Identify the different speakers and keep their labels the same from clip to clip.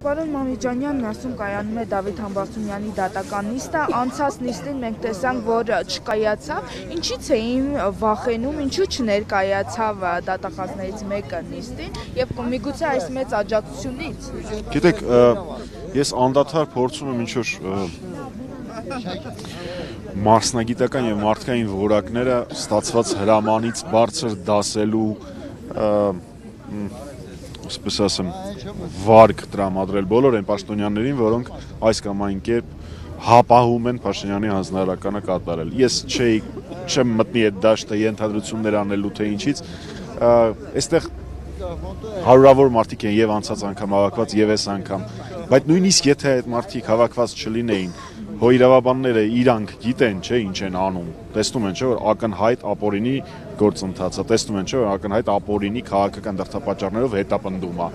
Speaker 1: Պարոն Մամիջանյանն ասում կայանում է Դավիթ Համբարձումյանի դատական նիստը, անցած նիստին մենք տեսանք, որ չկայացավ, ինչից էին վախենում, ինչու չներկայացավ դատախազներից մեկը նիստին եւ միգուցե այս մեծ աջակցությունից։
Speaker 2: Գիտեք, ես անդադար փորձում եմ ինչ-որ մարզնագիտական եւ մարդկային որակները ստացված հրամանից բարձր դասելու ասպես ասեմ, վարկ տրամադրել բոլոր այն պաշտոնյաներին, որոնք այս կամ այն կերպ հապահում են Փաշինյանի հանձնարարականը կատարել։ Ես չեմ մտնի այդ դաշտը ենթադրություններ անելու թե ինչից, այստեղ հարյուրավոր մարդիկ են եւ անցած անգամ հավաքված եւ այս անգամ, բայց նույնիսկ եթե այդ մարդիկ հավաքված չլինեին, հո իրավաբանները իրանք գիտեն, չէ, ինչ են անում։ Տեսնում են, չէ, որ ակնհայտ ապօրինի գործընթացը, տեսնում են, չէ, որ ակնհայտ ապօրինի քաղաքական դրդապատճառներով հետապնդում է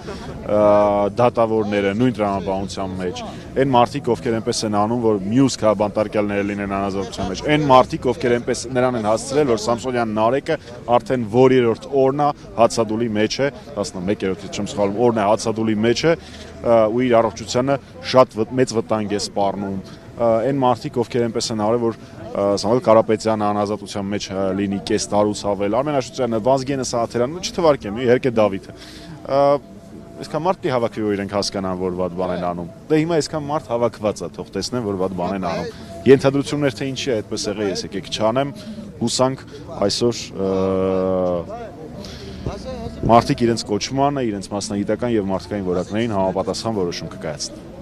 Speaker 2: դատավորները նույն տրամաբանության մեջ։ Այն մարդիկ, ովքեր այնպես են անում, որ մյուս քաղաքաբանտարկյալները լինեն անազատության մեջ, այն մարդիկ, ովքեր այնպես նրան են հասցրել, որ Սամսոնյան Նարեկը արդեն որերորդ օրն է հացադուլի մեջ է, 11-րդ չեմ սխալվում, օրն է հացադուլի մեջ է ու իր առողջությանը շատ մեծ վտանգ է սպառնում։ Այն մարդիկ, ովքեր այնպես են արել, որ Սամվել Կարապետյանը անազատության մեջ լինի կես տարուց ավել, Արմեն Աշոտյանը, Վազգենը Սաղաթելյանը, չթվարկեմ, իհարկե Դավիթը։ Այսքան մարդ պիտի հավաքվի, որ իրենք հասկանան, որ վատ բան են անում։ Դե հիմա այսքան մարդ հավաքված է, թող տեսնեն, որ վատ բան են անում։ Ենթադրություններ թե ինչի է այդպես եղել, ես եկեք չանեմ, հուսանք այսօր մարդիկ իրենց կոչմանը, իրենց մասնագիտական եւ մարդկային որակներին համապատասխան որոշում կկայացնեն։